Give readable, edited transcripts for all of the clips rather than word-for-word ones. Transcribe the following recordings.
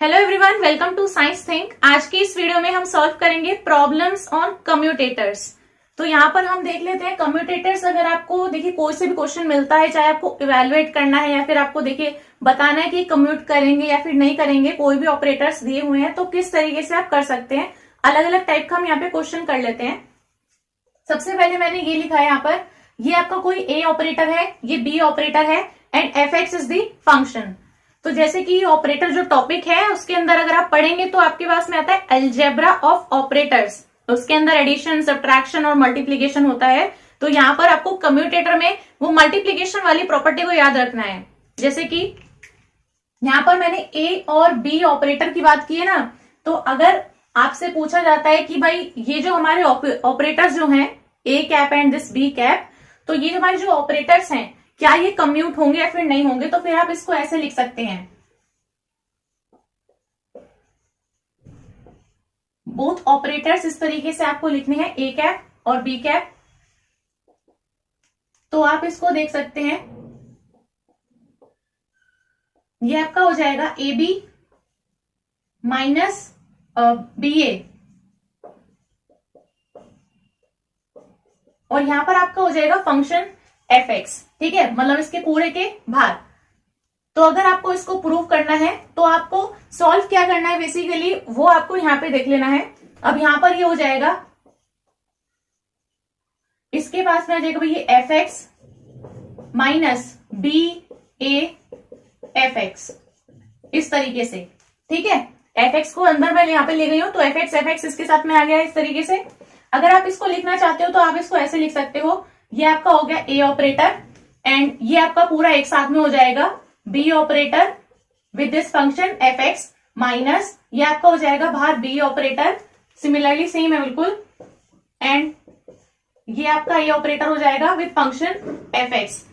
Hello everyone, welcome to science think. आज की इस वीडियो में हम सॉल्व करेंगे प्रॉब्लम्स ऑन कम्यूटेटर्स। तो यहाँ पर हम देख लेते हैं कम्यूटेटर्स। अगर आपको देखिए कोई से भी क्वेश्चन मिलता है, चाहे आपको इवेलुएट करना है या फिर आपको देखिए बताना है कि कम्यूट करेंगे या फिर नहीं करेंगे, कोई भी ऑपरेटर्स दिए हुए हैं तो किस तरीके से आप कर सकते हैं। अलग अलग टाइप का हम यहाँ पे क्वेश्चन कर लेते हैं। सबसे पहले मैंने ये लिखा है यहाँ पर, ये आपका कोई ए ऑपरेटर है, ये बी ऑपरेटर है and F x is the function. तो जैसे कि ऑपरेटर जो टॉपिक है उसके अंदर अगर आप पढ़ेंगे तो आपके पास में आता है अलजेब्रा ऑफ ऑपरेटर्स। उसके अंदर एडिशन, सब्ट्रैक्शन और मल्टीप्लीकेशन होता है। तो यहाँ पर आपको कम्यूटेटर में वो मल्टीप्लीकेशन वाली प्रॉपर्टी को याद रखना है। जैसे कि यहाँ पर मैंने ए और बी ऑपरेटर की बात की है ना, तो अगर आपसे पूछा जाता है कि भाई ये जो हमारे ऑपरेटर्स जो हैं A cap and this B cap, तो ये हमारे जो ऑपरेटर्स हैं क्या ये कम्यूट होंगे या फिर नहीं होंगे, तो फिर आप इसको ऐसे लिख सकते हैं, बोथ ऑपरेटर्स। इस तरीके से आपको लिखने हैं ए कैप और बी कैप। तो आप इसको देख सकते हैं, ये आपका हो जाएगा ए बी माइनस बी ए, और यहां पर आपका हो जाएगा फंक्शन एफ एक्स। ठीक है, मतलब इसके पूरे के भाग। तो अगर आपको इसको प्रूव करना है तो आपको सॉल्व क्या करना है, बेसिकली वो आपको यहां पे देख लेना है। अब यहां पर ये हो जाएगा, इसके पास में आ जाएगा भाई ये f x minus B A F x, इस तरीके से। ठीक है, एफ एक्स को अंदर मैं यहां पे ले गई हूं तो एफ एक्स इसके साथ में आ गया इस तरीके से। अगर आप इसको लिखना चाहते हो तो आप इसको ऐसे लिख सकते हो, ये आपका हो गया ए ऑपरेटर एंड ये आपका पूरा एक साथ में हो जाएगा B operator with this function F x minus ये आपका हो जाएगा बाहर बी ऑपरेटर, सिमिलरली सेम है बिल्कुल, एंड ये आपका ए ऑपरेटर हो जाएगा विद फंक्शन एफ एक्स।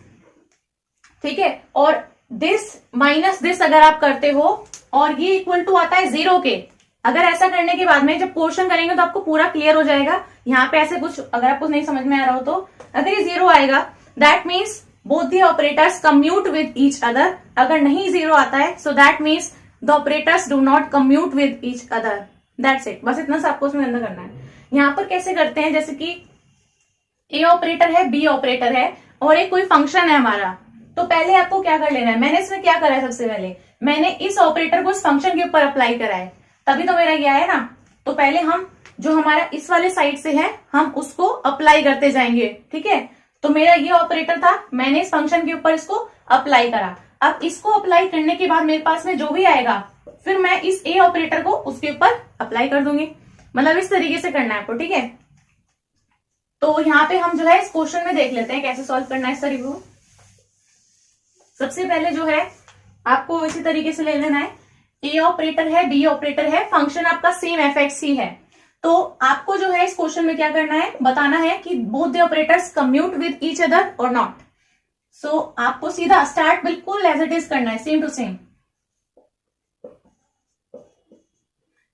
ठीक है, और दिस माइनस दिस अगर आप करते हो और ये इक्वल टू आता है जीरो के। अगर ऐसा करने के बाद में जब क्वेश्चन करेंगे तो आपको पूरा क्लियर हो जाएगा। यहाँ पे ऐसे कुछ अगर आपको नहीं समझ में आ रहा हो तो अगर ये जीरो आएगा that means both the operators commute with each other. अगर नहीं जीरो आता है so that means the operators do not commute with each other. That's it, बस इतना सा आपको उसमें अंदर करना है। यहाँ पर कैसे करते हैं, जैसे कि ए ऑपरेटर है, बी ऑपरेटर है और एक कोई फंक्शन है हमारा, तो पहले आपको क्या कर लेना है। मैंने इसमें क्या करा है, सबसे पहले मैंने इस ऑपरेटर को इस फंक्शन के ऊपर अप्लाई करा है, तभी तो मेरा ये है ना। तो पहले हम जो हमारा इस वाले साइड से है हम उसको अप्लाई करते जाएंगे। ठीक है, तो मेरा ये ऑपरेटर था, मैंने इस फंक्शन के ऊपर इसको अप्लाई करा। अब इसको अप्लाई करने के बाद मेरे पास में जो भी आएगा फिर मैं इस ए ऑपरेटर को उसके ऊपर अप्लाई कर दूंगी। मतलब इस तरीके से करना है आपको। ठीक है, तो यहाँ पे हम जो है इस क्वेश्चन में देख लेते हैं कैसे सॉल्व करना है इस तरीके को। सबसे पहले जो है आपको इसी तरीके से ले लेना है, ए ऑपरेटर है, बी ऑपरेटर है, फंक्शन आपका सेम एफ एक्स ही है। तो आपको जो है इस क्वेश्चन में क्या करना है, बताना है कि both the operators commute with each other और नॉट। सो आपको सीधा स्टार्ट बिल्कुल एज इट इज करना है, same to same.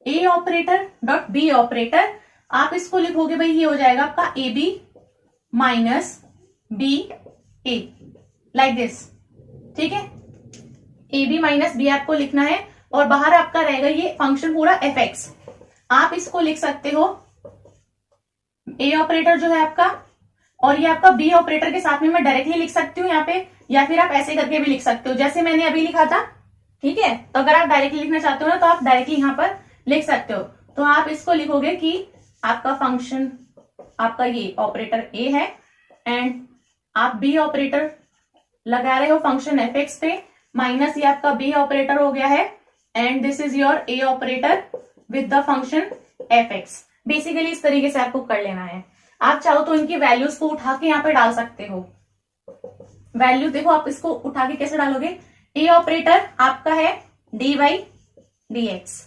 A operator dot B operator, आप इसको लिखोगे भाई, ये हो जाएगा आपका A B minus B A, like this. ठीक है, ए बी माइनस बी आपको लिखना है और बाहर आपका रहेगा ये फंक्शन पूरा एफ एक्स। आप इसको लिख सकते हो ए ऑपरेटर जो है आपका, और ये आपका बी ऑपरेटर के साथ में मैं डायरेक्टली लिख सकती हूँ यहाँ पे, या फिर आप ऐसे करके भी लिख सकते हो जैसे मैंने अभी लिखा था। ठीक है, तो अगर आप डायरेक्टली लिखना चाहते हो ना तो आप डायरेक्टली यहाँ पर लिख सकते हो। तो आप इसको लिखोगे कि आपका फंक्शन आपका ये ऑपरेटर ए है एंड आप बी ऑपरेटर लगा रहे हो फंक्शन एफ एक्स पे, माइनस ये आपका बी ऑपरेटर हो गया है and this is your A operator with the function F x. Basically इस तरीके से आपको कर लेना है। आप चाहो तो इनकी वैल्यूज को उठा के यहाँ पे डाल सकते हो। वैल्यू देखो, आप इसको उठा के कैसे डालोगे, ए ऑपरेटर आपका है डी वाई डी एक्स।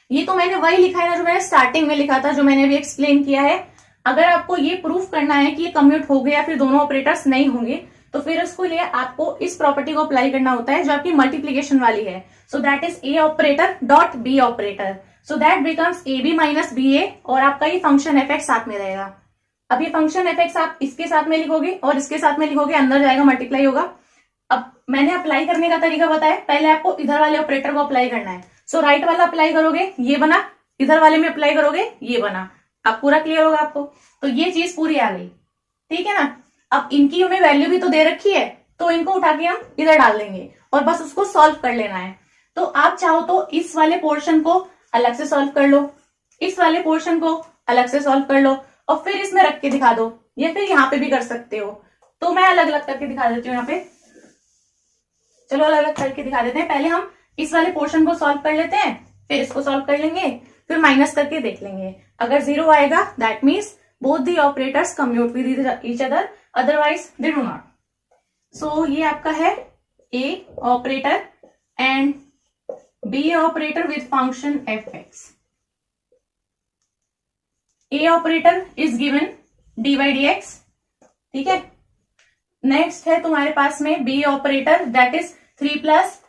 ये तो मैंने वही लिखा है ना जो मैंने स्टार्टिंग में लिखा था, जो मैंने भी एक्सप्लेन किया है। अगर आपको ये प्रूफ करना है कि ये कम्यूट हो गया या फिर दोनों ऑपरेटर्स नहीं होंगे, तो फिर उसको लिए आपको इस प्रॉपर्टी को अप्लाई करना होता है जो आपकी मल्टीप्लीकेशन वाली है। So that is A operator dot B operator, so that becomes A B minus B A, और आपका ये फंक्शन एफ एक्स साथ में रहेगा। अब ये फंक्शन एफ एक्स आप इसके साथ में लिखोगे और इसके साथ में लिखोगे, अंदर जाएगा मल्टीप्लाई होगा। अब मैंने अप्लाई करने का तरीका बताया, पहले आपको इधर वाले ऑपरेटर को अप्लाई करना है। सो राइट वाला अप्लाई करोगे ये बना, इधर वाले में अप्लाई करोगे ये बना। अब पूरा क्लियर होगा आपको। तो ये चीज पूरी आ गई, ठीक है ना। अब इनकी हमें वैल्यू भी तो दे रखी है, तो इनको उठा के हम इधर डाल देंगे और बस उसको सॉल्व कर लेना है। तो आप चाहो तो इस वाले पोर्शन को अलग से सॉल्व कर लो, इस वाले पोर्शन को अलग से सॉल्व कर लो और फिर इसमें रख के दिखा दो, या फिर यहाँ पे भी कर सकते हो। तो मैं अलग अलग करके दिखा देती हूँ यहाँ पे। चलो अलग अलग करके दिखा देते हैं। पहले हम इस वाले पोर्शन को सॉल्व कर लेते हैं, फिर इसको सॉल्व कर लेंगे, फिर माइनस करके देख लेंगे। अगर 0 आएगा that means both the operators commute with each other, otherwise they do not. So ये आपका है A operator and B operator with function F X. A operator is given D by D X, ठीक है। Next है तुम्हारे पास में B operator that is 3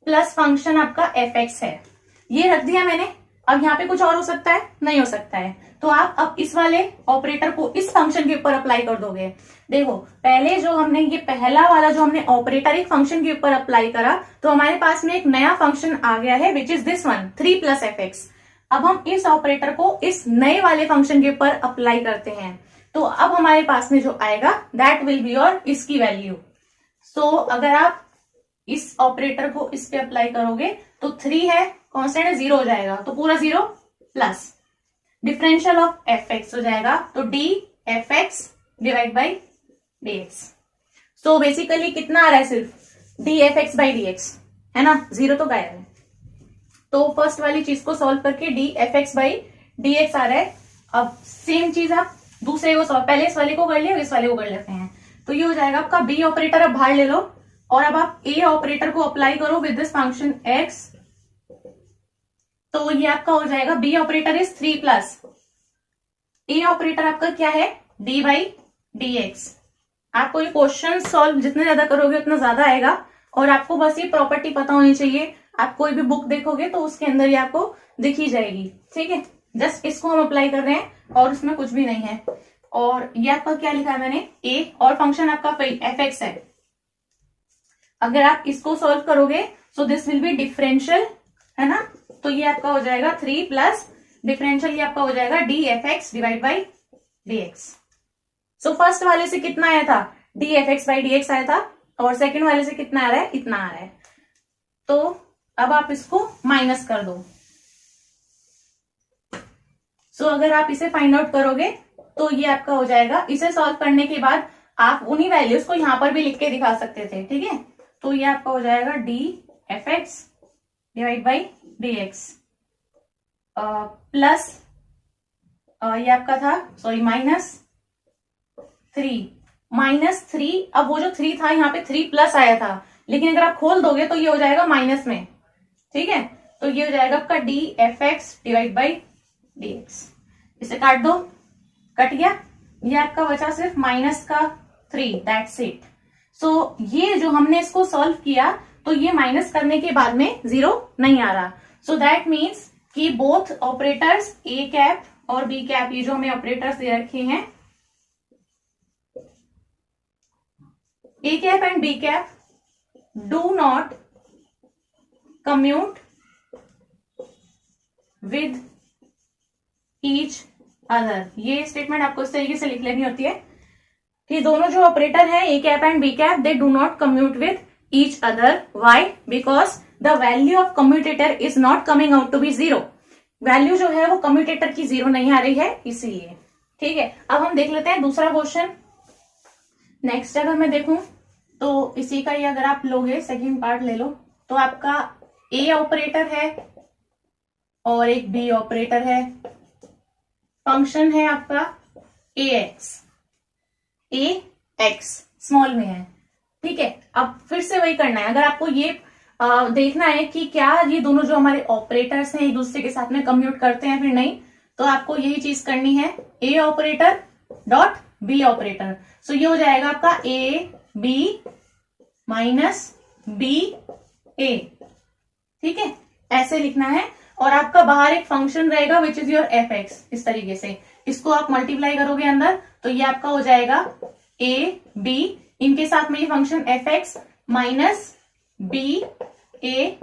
plus function आपका एफ एक्स है। ये रख दिया मैंने। अब यहाँ पे कुछ और हो सकता है? नहीं हो सकता है। तो आप अब इस वाले ऑपरेटर को इस फंक्शन के ऊपर अप्लाई कर दोगे। देखो पहले जो हमने ये पहला वाला जो हमने ऑपरेटर एक फंक्शन के ऊपर अप्लाई करा, तो हमारे पास में एक नया फंक्शन आ गया है which is this one 3 plus F X. अब हम इस ऑपरेटर को इस नए वाले फंक्शन के ऊपर अप्लाई करते हैं, तो अब हमारे पास में जो आएगा दैट विल बी योर इसकी वैल्यू। सो अगर आप इस ऑपरेटर को इस पे अप्लाई करोगे तो 3 है, कांस्टेंट है, 0 हो जाएगा, तो पूरा 0 plus differential of F x हो जाएगा, तो D F X divide by D x. So basically कितना आ रहा है? सिर्फ D F X by D X है ना, 0 तो गायब है। तो फर्स्ट वाली चीज को सॉल्व करके D F X by D X आ रहा है। अब सेम चीज आप दूसरे को सॉल्व, पहले इस वाले को कर लिया, इस वाले को कर लेते हैं। तो ये हो जाएगा आपका बी ऑपरेटर। अब बाहर ले लो और अब आप ए ऑपरेटर को अप्लाई करो विद दिस फंक्शन एक्स, तो ये आपका हो जाएगा B operator is 3 plus A operator आपका क्या है? D by D x. आपको ये क्वेश्चन सॉल्व जितने ज्यादा करोगे उतना ज्यादा आएगा, और आपको बस ये प्रॉपर्टी पता होनी चाहिए। आप कोई भी बुक देखोगे तो उसके अंदर ये आपको दिखी जाएगी, ठीक है। जस्ट इसको हम अप्लाई कर रहे हैं और उसमें कुछ भी नहीं है। और ये आपका क्या लिखा है मैंने? ए, और फंक्शन आपका एफ एक्स है। अगर आप इसको सॉल्व करोगे so this will be differential, है ना। तो ये आपका हो जाएगा 3 प्लस डिफरेंशियल, ये आपका हो जाएगा D F X divide by D x. So first वाले से कितना आया था? D F X by D x आया था, और सेकंड वाले से कितना आ रहा है? इतना आ रहा है। तो अब आप इसको माइनस कर दो। सो अगर आप इसे फाइंड आउट करोगे तो ये आपका हो जाएगा। इसे सॉल्व करने के बाद आप उन्हीं वैल्यूज को यहां पर भी लिख के दिखा सकते थे, ठीक है। तो ये आपका हो जाएगा D F X divide by D x plus ये आपका था सॉरी -3। अब वो जो 3 था यहाँ पे 3 प्लस आया था, लेकिन अगर आप खोल दोगे तो ये हो जाएगा माइनस में, ठीक है। तो ये हो जाएगा आपका D F X divide by D x. इसे काट दो, कट गया। ये आपका बचा सिर्फ -3, दैट्स इट। सो ये जो हमने इसको सॉल्व किया तो ये माइनस करने के बाद में 0 नहीं आ रहा। सो दैट मीन्स कि बोथ ऑपरेटर्स ए कैप और बी कैप, ये जो हमें ऑपरेटर्स दे रखे हैं A cap and B cap, do not commute with each other. ये स्टेटमेंट आपको इस तरीके से लिख लेनी होती है कि दोनों जो ऑपरेटर है A cap and B cap, they do not commute with each other. Why? Because the value of commutator is not coming out to be 0। Value जो है वो कम्यूटेटर की 0 नहीं आ रही है, इसीलिए, ठीक है। अब हम देख लेते हैं दूसरा क्वेश्चन। नेक्स्ट अगर मैं देखूं तो इसी का ही अगर आप लोगे, सेकेंड पार्ट ले लो, तो आपका ए ऑपरेटर है और एक बी ऑपरेटर है। फंक्शन है आपका ए एक्स स्मॉल में है, ठीक है। अब फिर से वही करना है। अगर आपको ये देखना है कि क्या ये दोनों जो हमारे ऑपरेटर्स हैं एक दूसरे के साथ में कम्यूट करते हैं फिर नहीं, तो आपको यही चीज करनी है, A operator dot B operator. सो ये हो जाएगा आपका ए बी माइनस बी ए, ठीक है, ऐसे लिखना है। और आपका बाहर एक फंक्शन रहेगा विच इज योर एफ एक्स। इस तरीके से इसको आप मल्टीप्लाई करोगे अंदर, तो ये आपका हो जाएगा ए बी, इनके साथ में ये function F x minus B A,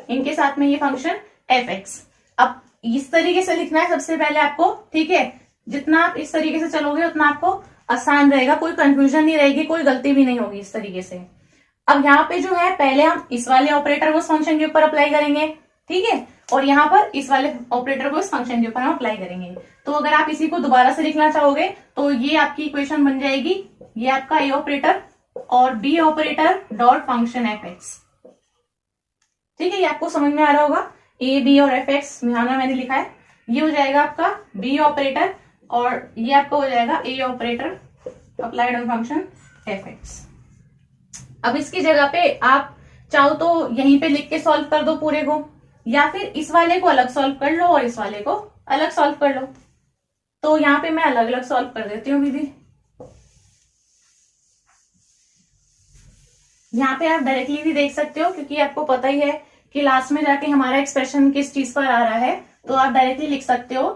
इनके साथ में ये फंक्शन एफ एक्स। अब इस तरीके से लिखना है सबसे पहले आपको, ठीक है। जितना आप इस तरीके से चलोगे उतना आपको आसान रहेगा, कोई कंफ्यूजन नहीं रहेगी, कोई गलती भी नहीं होगी इस तरीके से। अब यहाँ पे जो है पहले हम इस वाले ऑपरेटर को इस फंक्शन के ऊपर अप्लाई करेंगे, ठीक है, और यहाँ पर इस वाले ऑपरेटर को इस फंक्शन के ऊपर हम अप्लाई करेंगे। तो अगर आप इसी को दोबारा से लिखना चाहोगे तो ये आपकी इक्वेशन बन जाएगी, ये आपका ए ऑपरेटर और B operator dot function F x, ठीक है। ये आपको समझ में आ रहा होगा, ए बी और एफ एक्स यहाँ मैंने लिखा है। ये हो जाएगा आपका बी ऑपरेटर और ये आपका हो जाएगा A operator applied on function F X. अब इसकी जगह पे आप चाहो तो यहीं पे लिख के सॉल्व कर दो पूरे को, या फिर इस वाले को अलग सॉल्व कर लो और इस वाले को अलग सॉल्व कर लो। तो यहाँ पे मैं अलग अलग सॉल्व कर देती हूँ दीदी। यहाँ पे आप डायरेक्टली भी देख सकते हो, क्योंकि आपको पता ही है कि लास्ट में जाके हमारा एक्सप्रेशन किस चीज पर आ रहा है। तो आप डायरेक्टली लिख सकते हो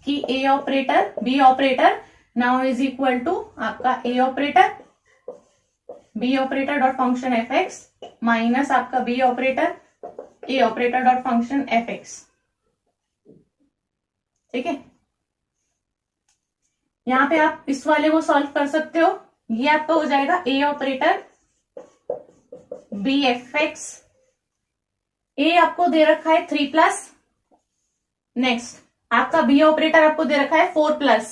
कि A operator B operator now is equal to आपका A operator B operator dot function F x minus आपका B operator A operator dot function F x, ठीक है। यहां पे आप इस वाले को सॉल्व कर सकते हो। ये आपका हो जाएगा A operator B F X, ए आपको दे रखा है 3+, नेक्स्ट आपका बी ऑपरेटर आपको दे रखा है 4+,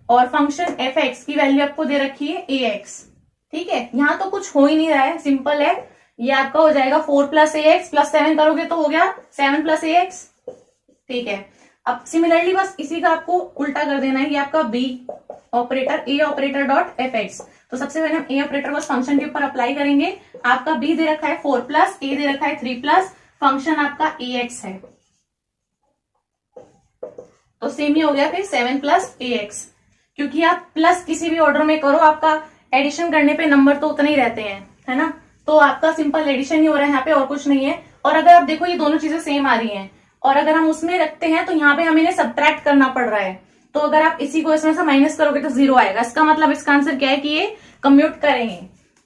और फंक्शन एफ एक्स की वैल्यू आपको दे रखी है ए एक्स, ठीक है। यहां तो कुछ हो ही नहीं रहा है, सिंपल है। ये आपका हो जाएगा 4+ AX प्लस 7 करोगे तो हो गया 7+ AX, ठीक है। अब सिमिलरली बस इसी का आपको उल्टा कर देना है। ये आपका B operator A operator dot F x. तो सबसे पहले हम ए ऑपरेटर को फंक्शन के ऊपर अप्लाई करेंगे। आपका बी दे रखा है 4+, ए दे रखा है 3+, फंक्शन आपका AX है, तो सेम ही हो गया फिर 7+ AX। क्योंकि आप प्लस किसी भी ऑर्डर में करो, आपका एडिशन करने पे नंबर तो उतने ही रहते हैं, है ना। तो आपका सिंपल एडिशन ही हो रहा है यहाँ पे, और कुछ नहीं है। और अगर आप देखो ये दोनों चीजें सेम आ रही हैं, और अगर हम उसमें रखते हैं तो यहाँ पे हमें इन्हें सब्ट्रैक्ट करना पड़ रहा है। तो अगर आप इसी को इसमें से माइनस करोगे तो 0 आएगा। इसका मतलब इसका आंसर क्या है कि ये कम्यूट करेंगे।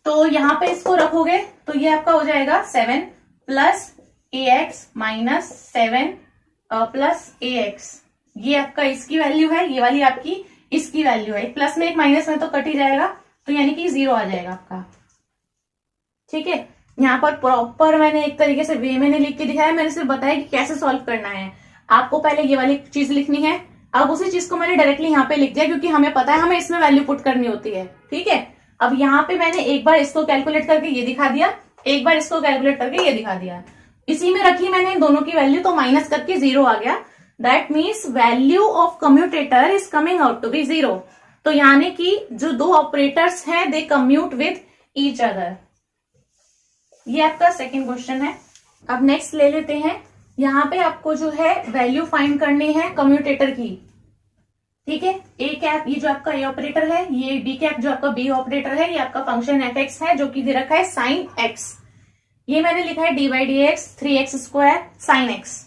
तो यहाँ पे इसको रखोगे तो ये आपका हो जाएगा 7+ AX माइनस 7+ AX। ये आपका इसकी वैल्यू है, ये वाली आपकी इसकी वैल्यू है। एक प्लस में एक माइनस में तो कट ही जाएगा, तो यानी कि 0 आ जाएगा आपका, ठीक है। यहाँ पर प्रॉपर मैंने एक तरीके से वे मैंने लिख के दिखाया, मैंने सिर्फ बताया कि कैसे सॉल्व करना है। आपको पहले ये वाली चीज लिखनी है। अब उसी चीज को मैंने डायरेक्टली यहाँ पे लिख दिया, क्योंकि हमें पता है हमें इसमें वैल्यू पुट करनी होती है, ठीक है। अब यहाँ पे मैंने एक बार इसको कैलकुलेट करके ये दिखा दिया, एक बार इसको कैलकुलेट करके ये दिखा दिया। इसी में रखी मैंने इन दोनों की वैल्यू, तो माइनस करके 0 आ गया। That means value of commutator is coming out to be 0। तो यानी कि जो दो ऑपरेटर्स हैं they commute with each other. ये आपका सेकंड क्वेश्चन है। अब नेक्स्ट ले लेते हैं। यहाँ पे आपको जो है वैल्यू फाइंड करनी है कम्यूटेटर की, ठीक है। ए कैप ये जो आपका ए ऑपरेटर है, ये बी कैप जो आपका बी ऑपरेटर है, ये आपका फंक्शन एफ एक्स है जो कि दे रखा है साइन एक्स। ये मैंने लिखा है d/dx 3x² साइन एक्स।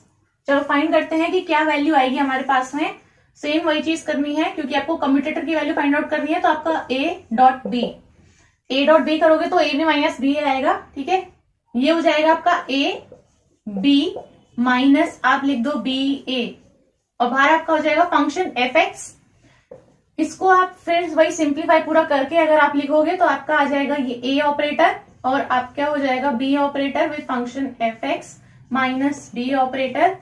चलो फाइंड करते हैं कि क्या वैल्यू आएगी हमारे पास में। सेम वही चीज करनी है, क्योंकि आपको कम्यूटेटर की वैल्यू फाइंड आउट करनी है। तो आपका a डॉट बी करोगे तो a में माइनस बी आएगा, ठीक है। ये हो जाएगा आपका a b माइनस आप लिख दो b a, और बाहर आपका हो जाएगा फंक्शन एफ एक्स। इसको आप फिर वही सिंप्लीफाई पूरा करके अगर आप लिखोगे तो आपका आ जाएगा ये a ऑपरेटर, और आप क्या हो जाएगा b operator with function F x minus b operator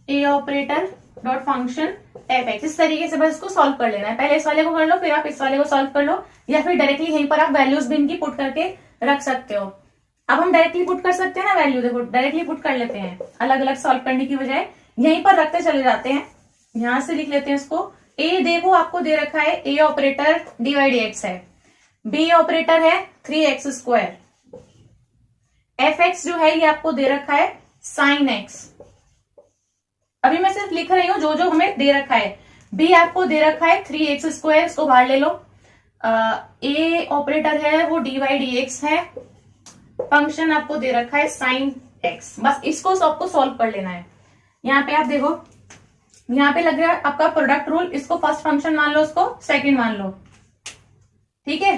a operator dot function F x. इस तरीके से बस इसको सॉल्व कर लेना है। पहले इस वाले को कर लो, फिर आप इस वाले को सॉल्व कर लो, या फिर डायरेक्टली यहीं पर आप वैल्यूज भी इनकी पुट करके रख सकते हो। अब हम डायरेक्टली पुट कर सकते हैं ना वैल्यू, देखो डायरेक्टली पुट कर लेते हैं, अलग अलग सॉल्व करने की बजाय यहीं पर रखते चले जाते हैं। यहां से लिख लेते हैं इसको। ए देखो आपको दे रखा है ए ऑपरेटर d/dx है, बी ऑपरेटर है 3x², एफ एक्स जो है ये आपको दे रखा है साइन एक्स। अभी मैं सिर्फ लिख रही हूं जो जो हमें दे रखा है। बी आपको दे रखा है 3x², इसको बाहर ले लो। ए ऑपरेटर है वो d/dx है, फंक्शन आपको दे रखा है साइन एक्स। बस इसको सबको सॉल्व कर लेना है। यहाँ पे आप देखो, यहाँ पे लग रहा है आपका प्रोडक्ट रूल, इसको फर्स्ट फंक्शन मान लो, इसको सेकंड मान लो, ठीक है।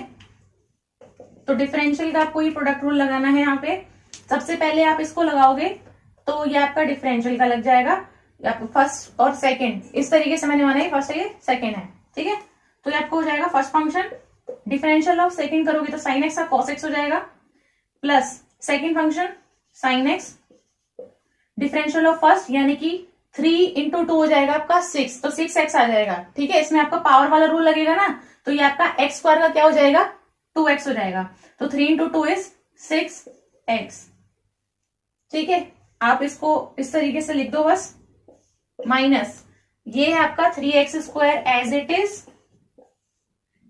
तो डिफरेंशियल का आपको ये प्रोडक्ट रूल लगाना है। यहाँ पे सबसे पहले आप इसको लगाओगे तो ये आपका डिफरेंशियल का लग जाएगा, आपको फर्स्ट और सेकंड इस तरीके से मैंने माना है, फर्स्ट है ये सेकंड है, ठीक है। तो ये आपको हो जाएगा first function differential of second करोगे तो साइन एक्स का कॉस एक्स हो जाएगा, plus second function sine x differential of first यानी कि 3 × 2 हो जाएगा आपका 6, तो 6x आ जाएगा, ठीक है। इसमें आपका पावर वाला रूल लगेगा ना, तो ये आपका x² का क्या हो जाएगा 2x हो जाएगा, तो 3 × 2 इज 6x, ठीक है। आप इसको इस तरीके से लिख दो बस, माइनस ये है आपका 3x² as it is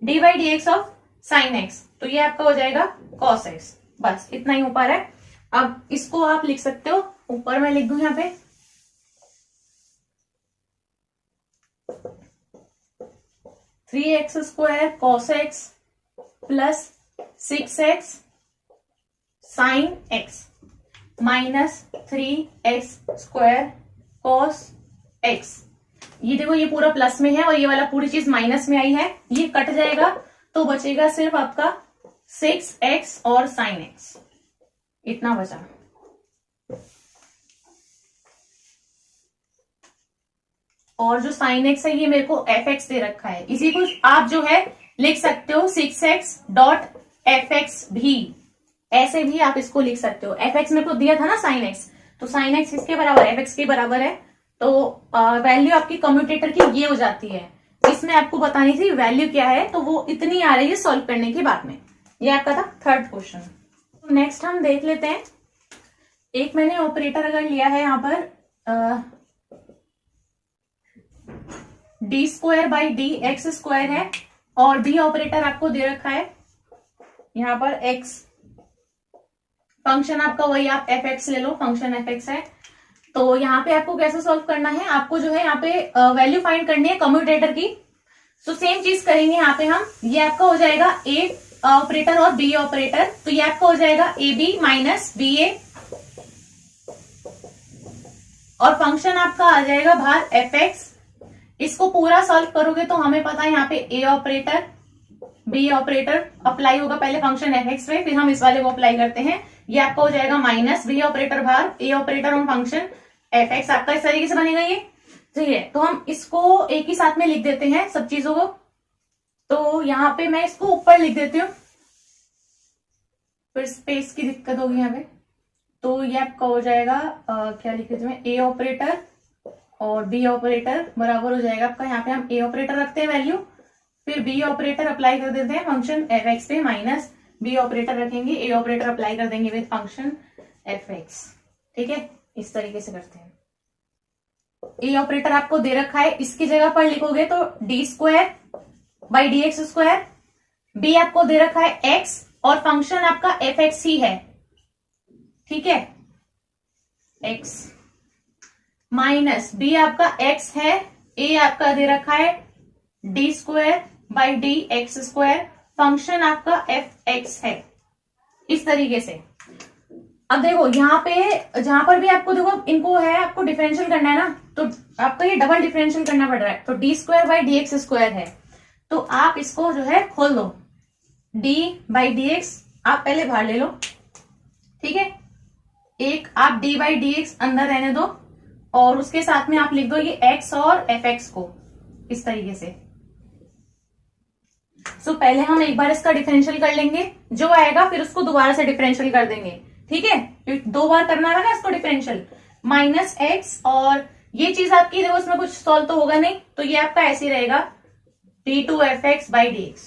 d/dx of sine x, तो ये आपका हो जाएगा cos x, बस इतना ही हो पा रहा है। अब इसको आप लिख सकते हो, ऊपर मैं लिख दूं यहां पे 3x² cos x plus 6x sine x minus 3x² cos x। ये देखो ये पूरा प्लस में है और ये वाला पूरी चीज माइनस में आई है, ये कट जाएगा तो बचेगा सिर्फ आपका 6x और साइन x, इतना बचा। और जो साइन एक्स है ये मेरे को fx दे रखा है, इसी को आप जो है लिख सकते हो 6x.fx भी, ऐसे भी आप इसको लिख सकते हो। fx मेरे को दिया था ना साइन एक्स, तो साइन एक्स किसके बराबर है, fx के बराबर है, तो वैल्यू आपकी कम्यूटेटर की ये हो जाती है। इसमें आपको बतानी थी वैल्यू क्या है, तो वो इतनी आ रही है सॉल्व करने के बाद में। ये आपका था थर्ड क्वेश्चन। नेक्स्ट हम देख लेते हैं, एक मैंने ऑपरेटर अगर लिया है यहाँ पर d²/dx² है और b ऑपरेटर आपको दे रखा है यहाँ पर x, फंक्शन आपका वही आप fx ले लो, फंक्शन fx है। तो यहाँ पे आपको कैसे सॉल्व करना है, आपको जो है यहाँ पे वैल्यू फाइंड करनी है कम्यूटेटर की। तो सेम चीज करेंगे यहाँ पे हम, ये आपका हो जाएगा a ऑपरेटर और b ऑपरेटर, तो ये आपका हो जाएगा ab माइनस ba और फंक्शन आपका आ जाएगा बाहर fx। इसको पूरा सॉल्व करोगे तो हमें पता है यहाँ पे a operator b operator apply होगा पहले फंक्शन fx पे, फिर हम इस वाले को अप्लाई करते हैं। ये आपका हो जाएगा माइनस b ऑपरेटर बाहर a ऑपरेटर और फंक्शन fx, आपका इस तरीके से बनेगा ये, ठीक है। तो हम इसको एक ही साथ में लिख देते हैं सब चीजों को, तो यहाँ पे मैं इसको ऊपर लिख देती हूँ, फिर स्पेस की दिक्कत होगी यहाँ पे। तो ये आपका हो जाएगा क्या लिख देते हैं, a ऑपरेटर और b ऑपरेटर बराबर हो जाएगा आपका, यहाँ पे हम a ऑपरेटर रखते हैं वैल्यू, फिर b ऑपरेटर अप्लाई कर देते हैं फंक्शन fx पे, माइनस b ऑपरेटर रखेंगे, a ऑपरेटर अप्लाई कर देंगे विद फंक्शन fx, ठीक है। इस तरीके से करते हैं। a ऑपरेटर आपको दे रखा है, इसकी जगह पर लिखोगे तो d²/dx², b आपको दे रखा है x और फंक्शन आपका fx ही है, ठीक है, x माइनस b आपका x है, a आपका दे रखा है d²/dx², फंक्शन आपका fx है, इस तरीके से। अब देखो यहाँ पे जहां पर भी आपको देखो इनको है आपको डिफरेंशियल करना है ना, तो आपको ये डबल डिफरेंशियल करना पड़ रहा है, तो d²/dx² है, तो आप इसको जो है खोल दो, d/dx आप पहले बाहर ले लो, ठीक है, एक आप d/dx अंदर रहने दो और उसके साथ में आप लिख दो ये x और fx को इस तरीके से। सो पहले हम एक बार इसका डिफरेंशियल कर लेंगे, जो आएगा फिर उसको दोबारा से डिफरेंशियल कर देंगे, ठीक है, 2 बार करना है ना इसको डिफरेंशियल, माइनस x और ये चीज आपकी देखो इसमें कुछ सॉल्व तो होगा नहीं, तो ये आपका ऐसे ही रहेगा d2fx/dx,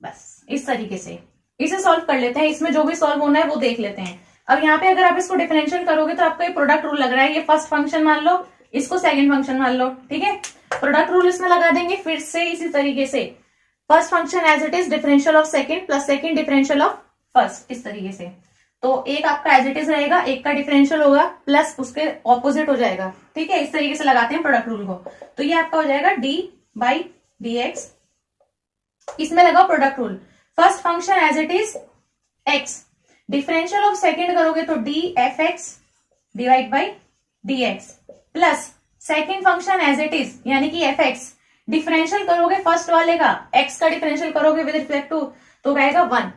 बस इस तरीके से इसे सॉल्व कर लेते हैं। इसमें जो भी सॉल्व होना है वो देख लेते हैं। अब यहाँ पे अगर आप इसको डिफरेंशियल करोगे तो आपको ये प्रोडक्ट रूल लग रहा है, ये फर्स्ट फंक्शन मान लो, इसको सेकंड फंक्शन मान लो, ठीक है, प्रोडक्ट रूल इसमें लगा देंगे फिर से इसी तरीके से, first function as it is differential of second plus second differential of first, इस तरीके से। तो एक आपका एज इट इज रहेगा, एक का डिफरेंशियल होगा प्लस उसके ऑपोजिट हो जाएगा, ठीक है, इस तरीके से लगाते हैं प्रोडक्ट रूल को। तो ये आपका हो जाएगा d/dx, इसमें लगाओ product rule, first function as it is x, differential of second करोगे तो dfx/dx plus second function as it is यानी कि fx, डिफरेंशियल करोगे फर्स्ट वाले का, x का डिफरेंशियल करोगे विद रिस्पेक्ट टू तो रहेगा 1,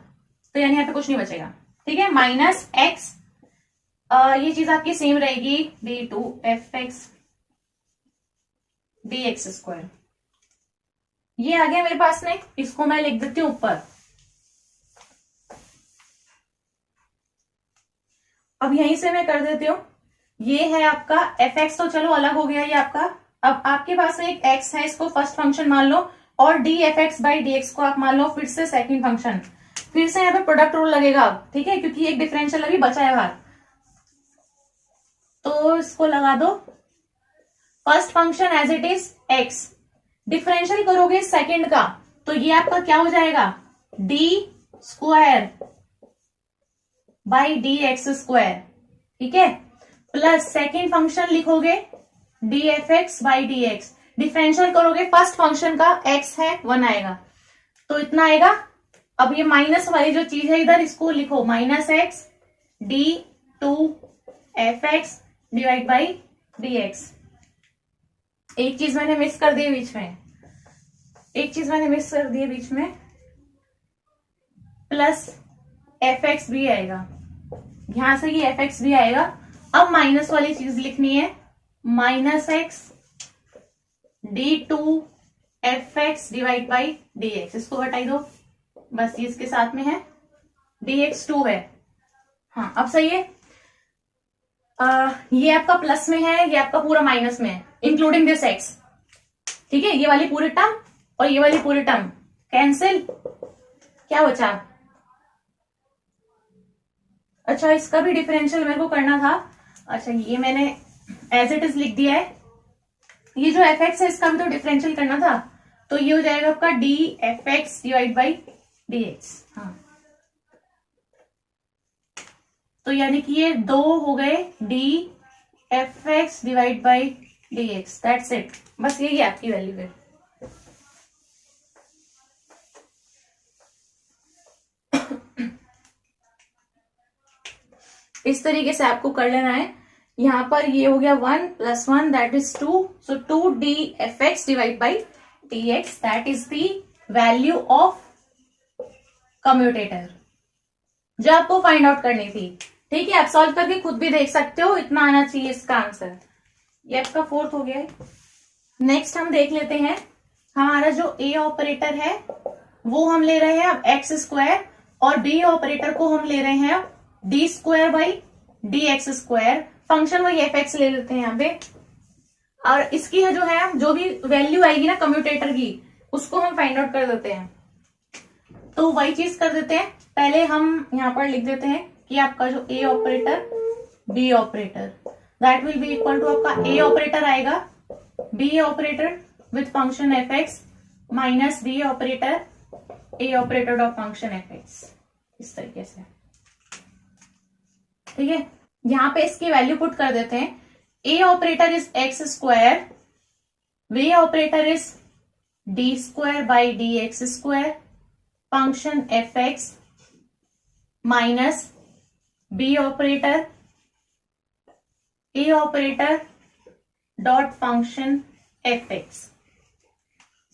तो यानी यहाँ पे कुछ नहीं बचेगा, ठीक है, माइनस x ये चीज आपकी सेम रहेगी, d2fx dx²। ये आ गया मेरे पास में, इसको मैं लिख देती हूं ऊपर। अब यहीं से मैं कर देती हूं, ये है आपका fx, तो चलो अलग हो गया ये आपका। अब आपके पास में एक x है, इसको फर्स्ट फंक्शन मान लो, और dfx/dx को आप मान लो फिर से सेकंड फंक्शन। फिर से यहाँ पे प्रोडक्ट रूल लगेगा अब, ठीक है, क्योंकि एक डिफरेंशियल अभी बचा है बाहर, तो इसको लगा दो। First function as it is x, differential करोगे सेकंड का, तो ये आपका क्या हो जाएगा, d²/dx², ठीक है, प्लस सेकंड फंक्शन लिखोगे dfx/dx, डिफरेंशियल करोगे फर्स्ट फंक्शन का, x है 1 आएगा, तो इतना आएगा। अब ये माइनस वाली जो चीज है इधर, इसको लिखो -x d2fx /dx। एक चीज मैंने मिस कर दी बीच में, प्लस fx भी आएगा, यहां से ये fx भी आएगा। अब माइनस वाली चीज लिखनी है, -x d2fx /dx, इसको हटाई दो, बस ये इसके साथ में है, dx 2 है। हाँ अब सही है। ये आपका प्लस में है, ये आपका पूरा माइनस में है, इंक्लूडिंग दिस x, ठीक है, ये वाली पूरी टर्म और ये वाली पूरी टर्म कैंसिल, क्या बचा। अच्छा इसका भी डिफरेंशियल मेरे को करना था, अच्छा ये मैंने एज इट इज लिख दिया है। ये जो fx है इसका भी तो डिफरेंशियल करना था, तो ये हो जाएगा आपका dfx /dx। हाँ तो यानी कि ये 2 हो गए dfx /dx, दैट्स इट, बस यही है आपकी वैल्यू है। इस तरीके से आपको कर लेना है। यहां पर ये हो गया 1 + 1 that is 2, so 2 dfx /dx, that is the value of commutator जो आपको फाइंड आउट करनी थी, ठीक है। आप सॉल्व करके खुद भी देख सकते हो, इतना आना चाहिए इसका आंसर। ये आपका 4th हो गया है। नेक्स्ट हम देख लेते हैं, हमारा जो ए ऑपरेटर है वो हम ले रहे हैं अब x², और बी ऑपरेटर को हम ले रहे हैं d²/dx²। फंक्शन वही fx ले लेते हैं यहाँ पे, और इसकी जो है जो भी वैल्यू आएगी ना कम्यूटेटर की, उसको हम फाइंड आउट कर देते हैं। तो वही चीज कर देते हैं, पहले हम यहाँ पर लिख देते हैं कि आपका जो A operator B operator, that will be equal to आपका ए ऑपरेटर आएगा B operator with function fx minus B operator A operator of function fx, इस तरीके से, ठीक है। यहां पे इसकी वैल्यू पुट कर देते हैं, A operator is x², B operator is d²/dx², function fx minus B operator A operator dot function fx,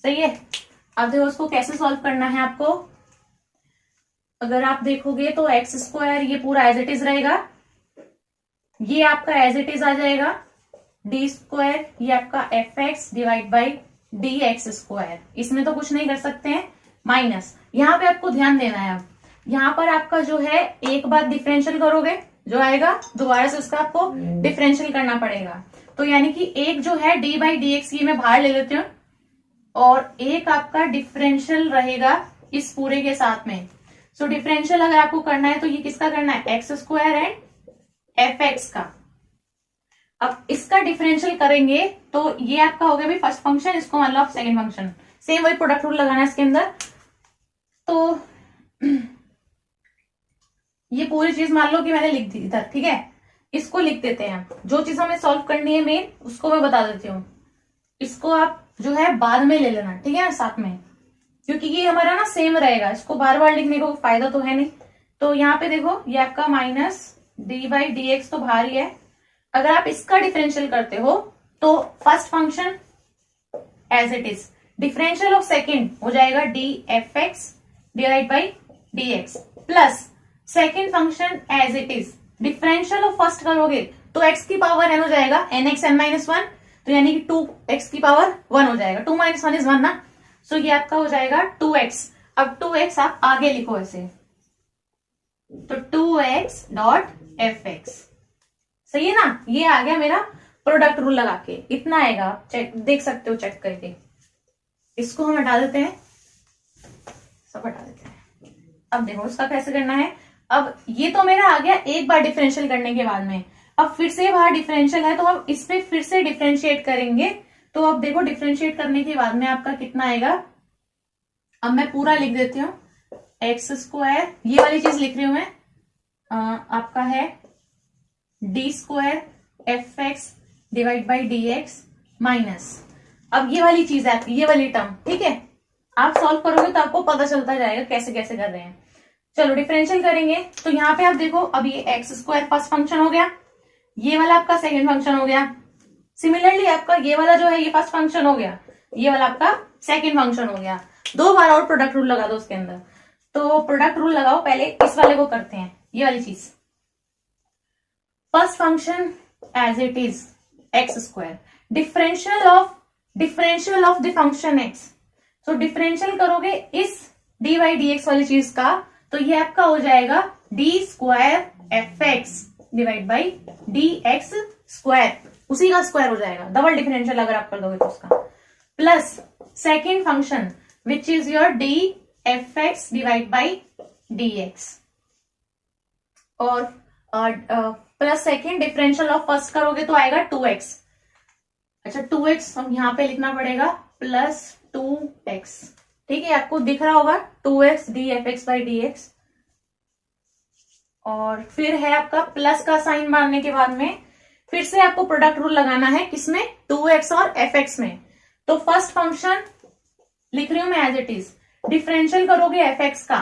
सही है। अब देखो उसको कैसे सॉल्व करना है आपको। अगर आप देखोगे तो x², ये पूरा एज इट इज रहेगा, ये आपका एज इट इज आ जाएगा, d², ये आपका fx /dx², इसमें तो कुछ नहीं कर सकते हैं, माइनस यहाँ पे आपको ध्यान देना है। अब यहाँ पर आपका जो है एक बार डिफरेंशियल करोगे, जो आएगा दोबारा से उसका आपको डिफरेंशियल करना पड़ेगा। तो यानी कि एक जो है d/dx ये मैं बाहर ले लेती हूँ, और एक आपका डिफरेंशियल रहेगा इस पूरे के साथ में। सो डिफरेंशियल अगर आपको करना है तो ये किसका करना है, x² एंड fx का। अब इसका डिफरेंशियल करेंगे तो ये आपका हो गया भी फर्स्ट फंक्शन, इसको मान लो आप सेकंड फंक्शन, सेम वही प्रोडक्ट रूल लगाना है इसके अंदर। तो ये पूरी चीज मान लो कि मैंने लिख दी इधर, ठीक है। इसको लिख देते हैं, जो चीज हमें सॉल्व करनी है मेन उसको मैं बता देती हूँ, इसको आप जो है बाद में ले लेना, ठीक है ना, साथ में, क्योंकि ये हमारा ना सेम रहेगा, इसको बार बार लिखने को फायदा तो है नहीं। तो यहाँ पे देखो ये आपका माइनस d/dx तो बाहर ही है। अगर आप इसका डिफरेंशियल करते हो तो first function as it is, differential of second हो जाएगा dfx /dx plus second function as it is, differential of first करोगे तो एक्स की पावर एन हो जाएगा, n x n minus one, तो यानी कि 2x की पावर 1 हो जाएगा, 2 माइनस 1 इज 1 ना, सो ये आपका हो जाएगा 2x। अब 2x आप आगे लिखो ऐसे, तो 2x डॉट fx, सही है ना, ये आ गया मेरा प्रोडक्ट रूल लगा के, इतना आएगा, आप चेक देख सकते हो चेक करके। इसको हम हटा देते हैं, सब हटा देते हैं। अब देखो उसका कैसे करना है। अब ये तो मेरा आ गया एक बार डिफरेंशियल करने के बाद में, अब फिर से बाहर डिफरेंशियल है तो हम इस पे फिर से डिफरेंशिएट करेंगे। तो अब देखो डिफरेंशिएट करने के बाद में आपका कितना आएगा, अब मैं पूरा लिख देती हूँ, एक्स स्क्वायर, ये वाली चीज लिख रही हूं मैं, आपका है D square F X divide by D x minus, अब ये वाली चीज है आपकी, ये वाली टर्म, ठीक है, आप सॉल्व करोगे तो आपको पता चलता जाएगा कैसे कैसे कर रहे हैं। चलो डिफरेंशियल करेंगे, तो यहाँ पे आप देखो, अब ये एक्स स्क्वायर फर्स्ट फंक्शन हो गया, ये वाला आपका सेकंड फंक्शन हो गया, सिमिलरली आपका ये वाला जो है ये फर्स्ट फंक्शन हो गया, ये वाला आपका सेकंड फंक्शन हो गया, दो बार और प्रोडक्ट रूल लगा दो उसके अंदर। तो प्रोडक्ट रूल लगाओ, पहले इस वाले को करते हैं, ये वाली चीज, first function as it is x square, differential of the function x, तो डिफरेंशियल करोगे इस डी बाई डी एक्स वाली चीज का, तो ये आपका हो जाएगा D square F X divide by D X square, उसी का स्क्वायर हो जाएगा, डबल डिफरेंशियल अगर आप कर दोगे तो उसका, plus second function which is your D F X divide by D X, और plus second differential of first करोगे तो आएगा 2x, अच्छा 2x हम यहाँ पे लिखना पड़ेगा प्लस 2x, ठीक है, आपको दिख रहा होगा 2x D F X by D X, और फिर है आपका प्लस का साइन मारने के बाद में फिर से आपको प्रोडक्ट रूल लगाना है, किसमें, 2x और fx में। तो फर्स्ट फंक्शन लिख रही हूं मैं एज इट इज, डिफरेंशियल करोगे fx का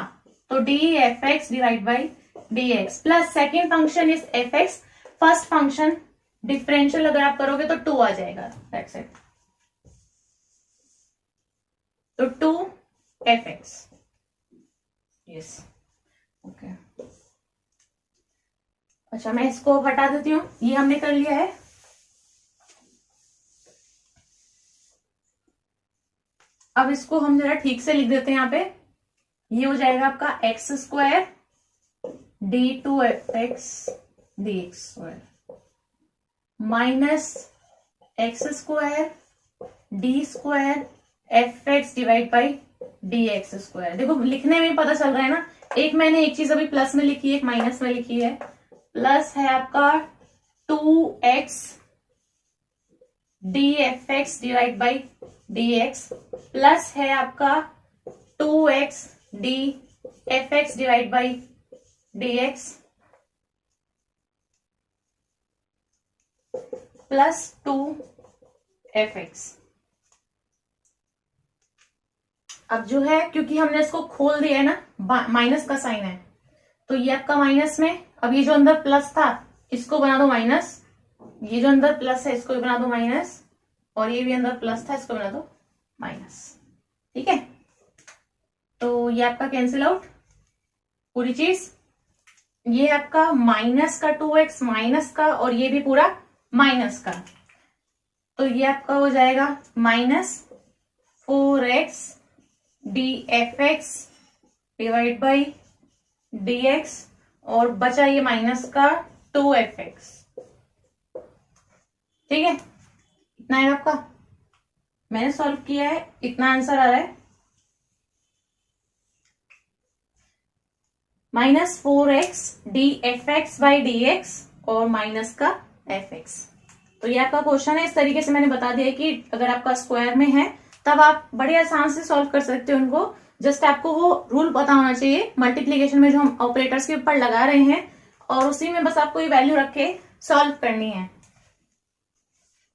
तो D F X divide by D x, plus second function is fx, first function differential अगर आप करोगे तो 2 आ जाएगा, दैट्स इट, तो 2fx, यस, ओके। अच्छा मैं इसको हटा देती हूँ, ये हमने कर लिया है। अब इसको हम जरा ठीक से लिख देते हैं, यहाँ पे ये हो जाएगा आपका x square D 2x D X square minus x square D square F X divide by D X square. देखो लिखने में पता चल रहा है ना, एक मैंने एक चीज अभी प्लस में लिखी है, एक माइनस में लिखी है, प्लस है आपका 2x D F X divide by D x, plus है आपका 2x D F X divide by D x, plus 2fx। अब जो है क्योंकि हमने इसको खोल दिया है ना, माइनस का साइन है, तो ये आपका माइनस में, अब ये जो अंदर प्लस था इसको बना दो माइनस, ये जो अंदर प्लस है इसको भी बना दो माइनस, और ये भी अंदर प्लस था इसको बना दो माइनस, ठीक है। तो ये आपका कैंसिल आउट पूरी चीज, ये आपका माइनस का 2x माइनस का, और ये भी पूरा माइनस का, तो ये आपका हो जाएगा minus 4x D F X divide by D X, और बचा ये माइनस का 2fx, ठीक है, इतना है आपका, मैंने सॉल्व किया है, इतना आंसर आ रहा है, minus 4x D F X by D X और माइनस का fx। तो ये आपका क्वेश्चन है, इस तरीके से मैंने बता दिया कि अगर आपका स्क्वायर में है तब आप बड़े आसान से सॉल्व कर सकते हो उनको, जस्ट आपको वो रूल पता होना चाहिए मल्टीप्लीकेशन में जो हम ऑपरेटर्स के ऊपर लगा रहे हैं, और उसी में बस आपको ये वैल्यू रख के सॉल्व करनी है।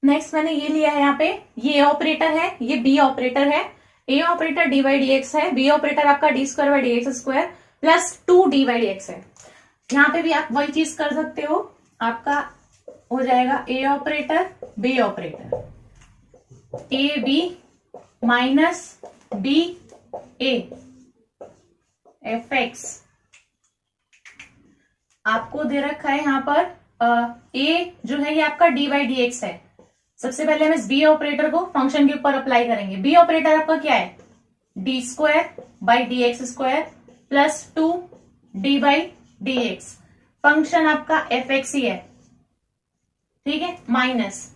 नेक्स्ट मैंने ये लिया है, यहाँ पे ये ऑपरेटर है, ये बी ऑपरेटर है, A operator D by D X है, बी ऑपरेटर आपका D square by D X square plus 2d by D X है। यहाँ पे भी आप वही चीज कर सकते हो, आपका हो जाएगा A operator B operator, A B minus D A F X आपको दे रखा है यहाँ पर ए जो है ये आपका डी बाई डी एक्स है। सबसे पहले हम इस बी ऑपरेटर को फंक्शन के ऊपर अप्लाई करेंगे। बी ऑपरेटर आपका क्या है, D square by D X square plus 2 D by D X. Function आपका एफ एक्स ही है, ठीक है, माइनस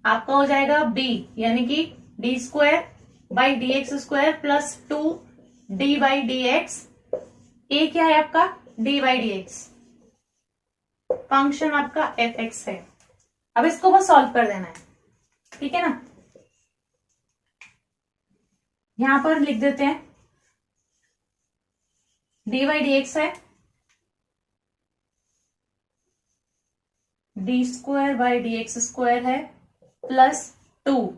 आपका हो जाएगा बी यानी कि D square by D X square plus 2 D by D X. A क्या है आपका, D by D X. Function आपका एफ एक्स है। अब इसको बस सॉल्व कर देना है, ठीक है ना। यहां पर लिख देते हैं डी बाई डी एक्स है D square by D X square है प्लस 2।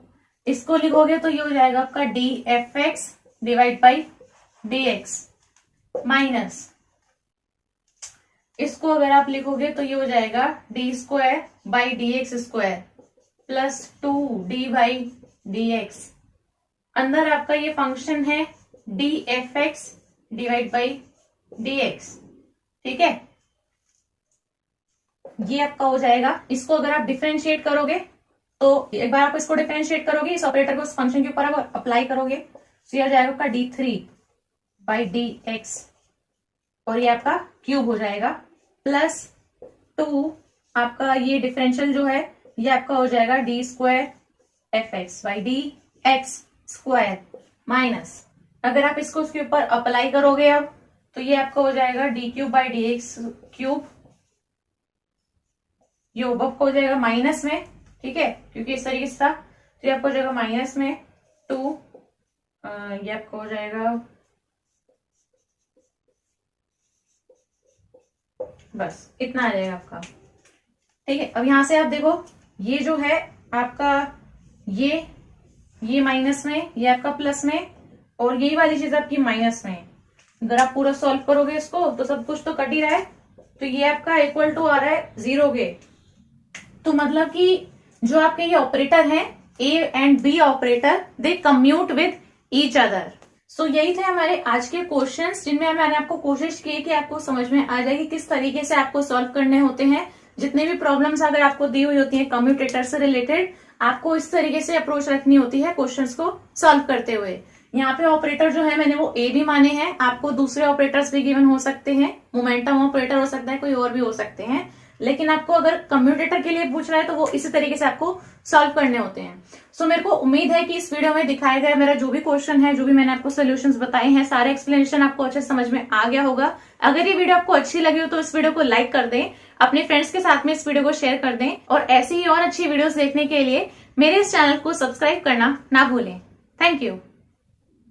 इसको लिखोगे तो ये हो जाएगा आपका D F X divide by D x minus, इसको अगर आप लिखोगे तो ये हो जाएगा D square by D X square plus 2 D by D x. अंदर आपका ये फंक्शन है D F X divide by D X, ठीक है। ये आपका हो जाएगा। इसको अगर आप डिफरेंशिएट करोगे तो एक बार आप इसको डिफरेंशिएट करोगे, इस ऑपरेटर को इस फंक्शन के ऊपर आप अप्लाई करोगे तो ये आ जाएगा आपका D three by D X और ये आपका क्यूब हो जाएगा प्लस 2 आपका ये डिफरेंशियल जो है ये आपका हो जाएगा D square F X by D X square minus, अगर आप इसको उसके ऊपर अप्लाई करोगे अब तो ये आपका हो जाएगा D cube by D x cube. ये अब हो जाएगा माइनस में, ठीक है, क्योंकि इस तरीके से था तो ये आपको हो जाएगा माइनस में 2, ये आपको हो जाएगा बस इतना आ जाएगा आपका, ठीक है। अब यहां से आप देखो ये जो है आपका ये माइनस में, ये आपका प्लस में और यही वाली चीज आपकी माइनस में। अगर आप पूरा सॉल्व करोगे इसको तो सब कुछ तो कट ही रहा है, तो ये आपका इक्वल टू आ रहा है 0 के। तो मतलब कि जो आपके ये ऑपरेटर हैं A and B operator they commute with each other. So यही थे हमारे आज के क्वेश्चंस जिनमें मैंने आपको कोशिश की कि आपको समझ में आ जाए कि किस तरीके से आपको सॉल्व करने होते हैं। जितने भी प्रॉब्लम्स अगर आपको दी हुई होती है कम्यूटेटर से रिलेटेड, आपको इस तरीके से अप्रोच रखनी होती है क्वेश्चंस को सॉल्व करते हुए। यहाँ पे ऑपरेटर जो है मैंने वो ए भी माने हैं, आपको दूसरे ऑपरेटर्स भी गिवन हो सकते हैं, मोमेंटम ऑपरेटर हो सकता है, कोई और भी हो सकते हैं, लेकिन आपको अगर कम्यूटेटर के लिए पूछ रहा है तो वो इसी तरीके से आपको सॉल्व करने होते हैं। सो मेरे को उम्मीद है कि इस वीडियो में दिखाया गया मेरा जो भी क्वेश्चन है, जो भी मैंने आपको सोल्यूशंस बताए हैं, सारे एक्सप्लेनेशन आपको अच्छे समझ में आ गया होगा। अगर ये वीडियो आपको अच्छी लगी हो तो इस वीडियो को लाइक कर दें, अपने फ्रेंड्स के साथ में इस वीडियो को शेयर कर दें और ऐसी ही और अच्छी वीडियोस देखने के लिए मेरे इस चैनल को सब्सक्राइब करना ना भूलें। Thank you.